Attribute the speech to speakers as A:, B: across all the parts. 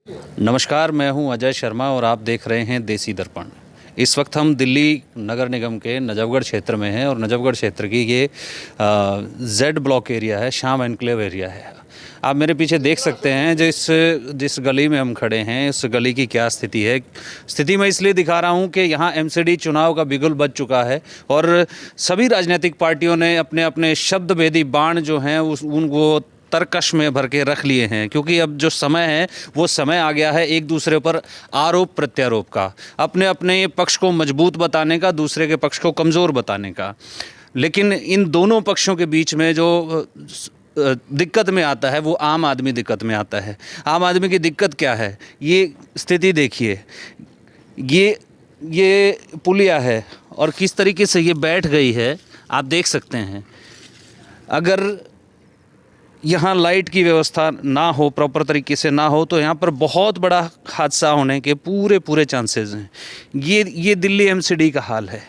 A: नमस्कार, मैं हूं अजय शर्मा और आप देख रहे हैं देसी दर्पण। इस वक्त हम दिल्ली नगर निगम के नजफगढ़ क्षेत्र में हैं और नजफगढ़ क्षेत्र की ये जेड ब्लॉक एरिया है, श्याम एनक्लेव एरिया है। आप मेरे पीछे देख सकते हैं जिस गली में हम खड़े हैं, उस गली की क्या स्थिति है। स्थिति मैं इसलिए दिखा रहा हूं कि यहाँ एमसीडी चुनाव का बिगुल बज चुका है और सभी राजनीतिक पार्टियों ने अपने अपने शब्द भेदी बाण जो हैं उनको तरकश में भर के रख लिए हैं, क्योंकि अब जो समय है वो समय आ गया है एक दूसरे पर आरोप प्रत्यारोप का, अपने अपने पक्ष को मजबूत बताने का, दूसरे के पक्ष को कमज़ोर बताने का। लेकिन इन दोनों पक्षों के बीच में जो दिक्कत में आता है वो आम आदमी दिक्कत में आता है। आम आदमी की दिक्कत क्या है, ये स्थिति देखिए। ये पुलिया है और किस तरीके से ये बैठ गई है आप देख सकते हैं। अगर यहाँ लाइट की व्यवस्था ना हो, प्रॉपर तरीके से ना हो, तो यहाँ पर बहुत बड़ा हादसा होने के पूरे चांसेस हैं। ये दिल्ली एमसीडी का हाल है,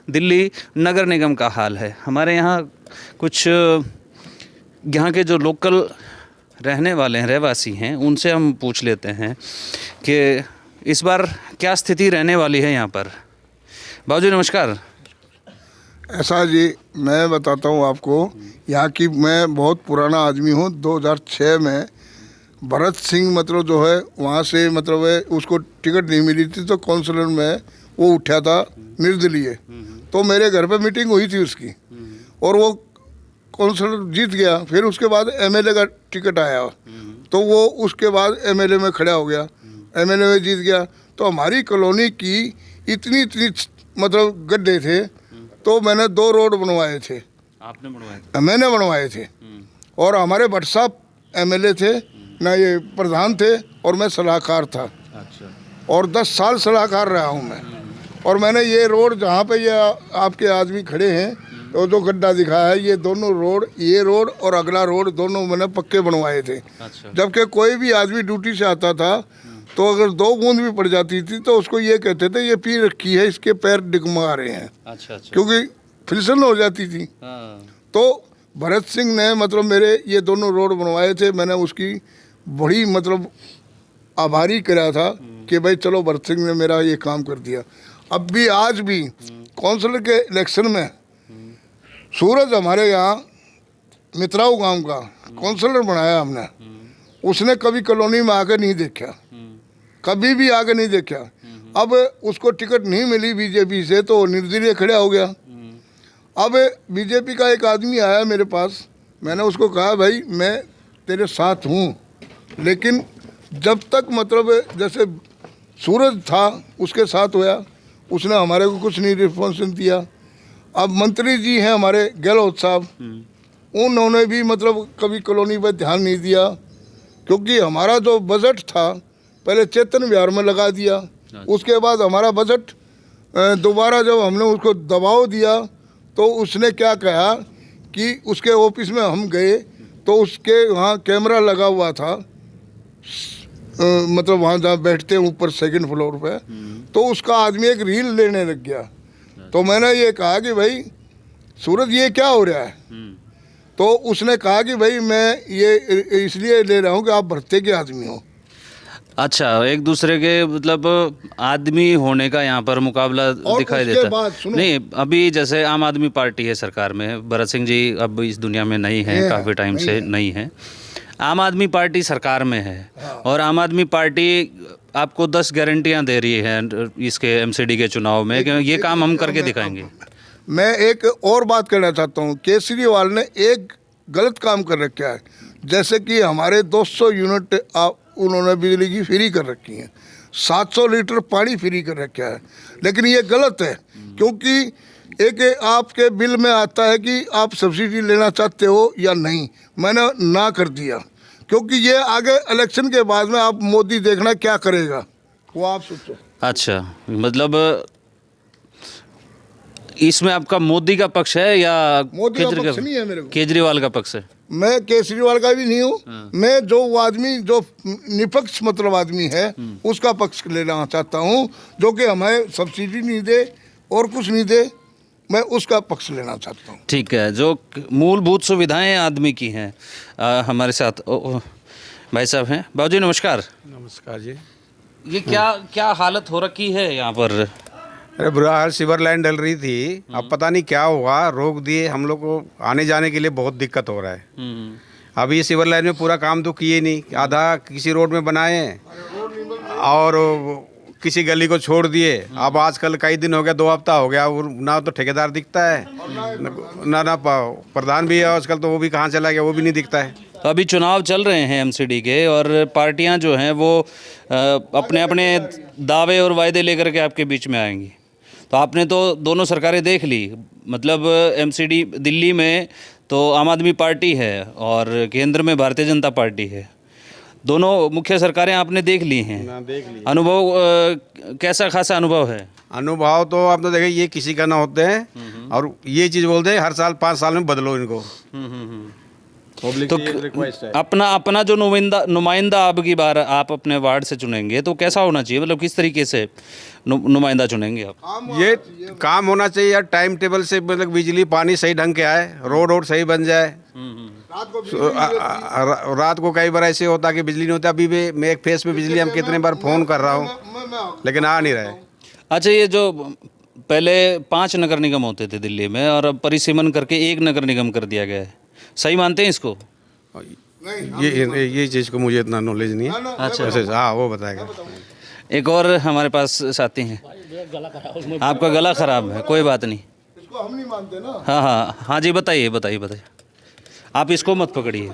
A: दिल्ली नगर निगम का हाल है। हमारे यहाँ कुछ यहाँ के जो लोकल रहने वाले हैं, रहवासी हैं, उनसे हम पूछ लेते हैं कि इस बार क्या स्थिति रहने वाली है यहाँ पर। बाबूजी नमस्कार।
B: ऐसा जी, मैं बताता हूँ आपको, यहाँ की मैं बहुत पुराना आदमी हूँ। 2006 में भरत सिंह मतलब जो है वहाँ से मतलब है उसको टिकट नहीं मिली थी, तो काउंसिलर में वो उठा था निर्दलीय। तो मेरे घर पे मीटिंग हुई थी उसकी और वो काउंसिलर जीत गया। फिर उसके बाद एमएलए का टिकट आया तो वो उसके बाद एमएलए में खड़ा हो गया, एमएलए में जीत गया। तो हमारी कॉलोनी की इतनी मतलब गड्ढे थे, तो मैंने 2 रोड बनवाए थे।
A: आपने बनवाए थे?
B: मैंने बनवाए थे। और हमारे भट्ट साहब एमएलए थे ना, ये प्रधान थे और मैं सलाहकार था।
A: अच्छा।
B: और 10 साल सलाहकार रहा हूँ मैं। और मैंने ये रोड जहाँ पे ये आपके आदमी खड़े हैं, तो जो गड्ढा दिखाया है, ये दोनों रोड, ये रोड और अगला रोड, दोनों मैंने पक्के बनवाए थे।
A: अच्छा।
B: जबकि कोई भी आदमी ड्यूटी से आता था तो अगर 2 बूंद भी पड़ जाती थी तो उसको ये कहते थे ये पी रखी है, इसके पैर डिगमगा रहे हैं।
A: अच्छा।
B: क्योंकि फिसलन हो जाती थी।
A: हाँ।
B: तो भरत सिंह ने मतलब मेरे ये दोनों रोड बनवाए थे। मैंने उसकी बड़ी मतलब आभारी करा था कि भाई चलो भरत सिंह ने मेरा ये काम कर दिया। अब भी आज भी काउंसिलर के इलेक्शन में सूरज हमारे यहाँ मित्राऊ गांव का काउंसिलर बनाया हमने। उसने कभी कॉलोनी में आके नहीं देखा, कभी भी आगे नहीं देखा। अब उसको टिकट नहीं मिली बीजेपी से तो निर्दलीय खड़ा हो गया। अब बीजेपी का एक आदमी आया मेरे पास, मैंने उसको कहा भाई मैं तेरे साथ हूँ, लेकिन जब तक मतलब जैसे सूरज था उसके साथ होया, उसने हमारे को कुछ नहीं रिस्पॉन्स दिया। अब मंत्री जी हैं हमारे गहलोत साहब, उन्होंने भी मतलब कभी कॉलोनी पर ध्यान नहीं दिया, क्योंकि हमारा जो बजट था पहले चेतन विहार में लगा दिया। उसके बाद हमारा बजट दोबारा जब हमने उसको दबाव दिया तो उसने क्या कहा कि उसके ऑफिस में हम गए तो उसके वहाँ कैमरा लगा हुआ था, मतलब वहाँ जहाँ बैठते हैं ऊपर 2nd फ्लोर पे, तो उसका आदमी एक रील लेने लग गया। तो मैंने ये कहा कि भाई सूरज ये क्या हो रहा है। तो उसने कहा कि भाई मैं ये इसलिए ले रहा हूँ कि आप भरते के आदमी हो।
A: अच्छा, एक दूसरे के मतलब आदमी होने का यहाँ पर मुकाबला दिखाई देता है। नहीं, अभी जैसे आम आदमी पार्टी है सरकार में, भरत सिंह जी अब इस दुनिया में नहीं है, काफ़ी टाइम से नहीं है। आम आदमी पार्टी सरकार में है।
B: हाँ।
A: और आम आदमी पार्टी आपको 10 गारंटियाँ दे रही है इसके एमसीडी के चुनाव में कि ये काम हम करके दिखाएंगे।
B: मैं एक और बात कहना चाहता हूँ, केजरीवाल ने एक गलत काम कर रखा है। जैसे कि हमारे 200 यूनिट उन्होंने बिजली की फ्री कर रखी है, 700 लीटर पानी फ्री कर रखा है, लेकिन ये गलत है। क्योंकि एक आपके बिल में आता है कि आप सब्सिडी लेना चाहते हो या नहीं, मैंने ना कर दिया, क्योंकि ये आगे इलेक्शन के बाद में आप मोदी देखना क्या करेगा, वो आप सोचो।
A: अच्छा, मतलब इसमें आपका मोदी का पक्ष है या
B: मोदी का पक्ष नहीं है मेरे को,
A: केजरीवाल का पक्ष है?
B: मैं केजरीवाल का भी नहीं हूँ। मैं जो आदमी जो निपक्ष मतलब आदमी है उसका पक्ष लेना चाहता हूँ, जो कि हमें सब्सिडी नहीं दे और कुछ नहीं दे, मैं उसका पक्ष लेना चाहता हूँ।
A: ठीक है, जो मूलभूत सुविधाएं आदमी की हैं। हमारे साथ भाई साहब हैं। बाबूजी नमस्कार।
C: नमस्कार जी।
A: ये क्या क्या हालत हो रखी है यहाँ पर?
C: अरे बुरा हाल, सीवर लाइन डल रही थी, अब पता नहीं क्या हुआ, रोक दिए। हम लोग को आने जाने के लिए बहुत दिक्कत हो रहा है। अब ये सीवर लाइन में पूरा काम तो किए नहीं, आधा किसी रोड में बनाए और किसी गली को छोड़ दिए। अब आजकल कई दिन हो गया, 2 हफ्ता हो गया, वो ना तो ठेकेदार दिखता है ना प्रधान भी है आजकल, तो वो भी कहाँ चला गया वो भी नहीं दिखता है।
A: तो अभी चुनाव चल रहे हैं एमसीडी के और पार्टियां जो हैं वो अपने अपने दावे और वायदे लेकर के आपके बीच में आएंगी। तो आपने तो दोनों सरकारें देख ली, मतलब एमसीडी दिल्ली में तो आम आदमी पार्टी है और केंद्र में भारतीय जनता पार्टी है। दोनों मुख्य सरकारें आपने देख ली हैं।
C: देख ली।
A: अनुभव कैसा खासा अनुभव है?
C: अनुभव तो आप तो देखें, ये किसी का ना होते हैं और ये चीज़ बोलते हैं हर साल 5 साल में बदलो इनको।
A: तो अपना जो नुमाइंदा आपकी बार आप अपने वार्ड से चुनेंगे तो कैसा होना चाहिए, मतलब किस तरीके से नुमाइंदा चुनेंगे आप?
C: ये काम होना चाहिए यार, टाइम टेबल से, मतलब बिजली पानी सही ढंग के आए, रोड सही बन जाए। रात को कई बार ऐसे होता कि बिजली नहीं होता। अभी भी मैं एक फेस पे बिजली, हम कितने बार फ़ोन कर रहा हूँ लेकिन आ नहीं रहे।
A: अच्छा, ये जो पहले 5 नगर निगम होते थे दिल्ली में और अब परिसीमन करके 1 नगर निगम कर दिया गया है, सही मानते हैं इसको?
C: ये चीज़ को मुझे इतना नॉलेज नहीं है। अच्छा, हाँ वो बताएगा।
A: एक और हमारे पास साथी हैं। आपका गला ख़राब है, कोई बात नहीं,
B: इसको हम नहीं मानते ना।
A: हाँ जी, बताइए। आप इसको मत पकड़िए।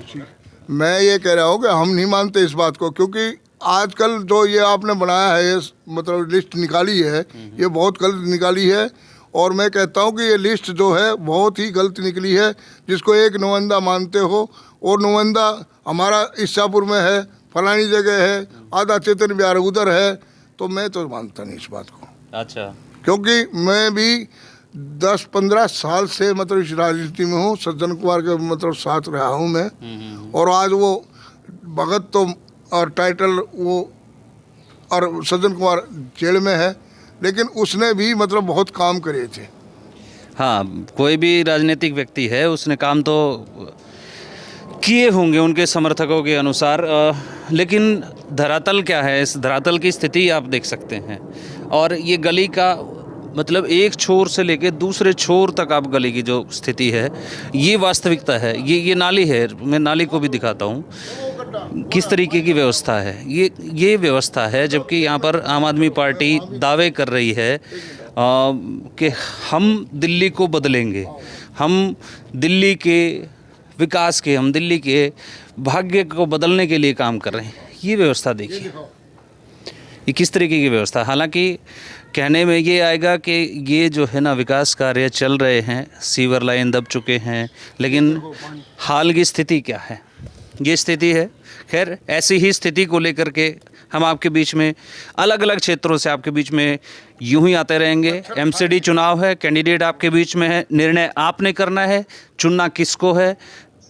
B: मैं ये कह रहा हूँ कि हम नहीं मानते इस बात को, क्योंकि आजकल जो ये आपने बनाया है, ये मतलब लिस्ट निकाली है, ये बहुत गलत निकाली है। और मैं कहता हूँ कि ये लिस्ट जो है बहुत ही गलत निकली है। जिसको एक नुमाइंदा मानते हो, और नुमाइंदा हमारा ईसापुर में है, फलानी जगह है, आधा चेतन बिहार उधर है, तो मैं तो मानता नहीं इस बात को।
A: अच्छा,
B: क्योंकि मैं भी 10-15 साल से मतलब इस राजनीति में हूँ, सज्जन कुमार के मतलब साथ रहा हूँ मैं। और आज वो भगत तो और टाइटल वो और सज्जन कुमार जेल में है, लेकिन उसने भी मतलब बहुत काम करे थे।
A: हाँ, कोई भी राजनीतिक व्यक्ति है उसने काम तो किए होंगे उनके समर्थकों के अनुसार, लेकिन धरातल क्या है, इस धरातल की स्थिति आप देख सकते हैं। और ये गली का मतलब एक छोर से लेकर दूसरे छोर तक आप गली की जो स्थिति है, ये वास्तविकता है। ये नाली है, मैं नाली को भी दिखाता हूँ किस तरीके की व्यवस्था है। ये व्यवस्था है, जबकि यहाँ पर आम आदमी पार्टी दावे कर रही है कि हम दिल्ली को बदलेंगे, हम दिल्ली के विकास के, हम दिल्ली के भाग्य को बदलने के लिए काम कर रहे हैं। ये व्यवस्था देखिए, ये किस तरीके की व्यवस्था। हालांकि कहने में ये आएगा कि ये जो है ना विकास कार्य चल रहे हैं, सीवर लाइन दब चुके हैं, लेकिन हाल की स्थिति क्या है, ये स्थिति है। खैर, ऐसी ही स्थिति को लेकर के हम आपके बीच में अलग अलग क्षेत्रों से आपके बीच में यूं ही आते रहेंगे। एमसीडी चुनाव है, कैंडिडेट आपके बीच में है, निर्णय आपने करना है, चुनना किसको है,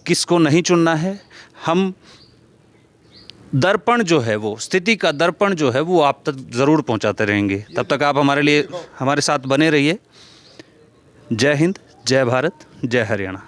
A: किसको नहीं चुनना है। हम दर्पण जो है, वो स्थिति का दर्पण जो है वो आप तक ज़रूर पहुंचाते रहेंगे। तब तक आप हमारे साथ बने रहिए। जय हिंद, जय भारत, जय हरियाणा।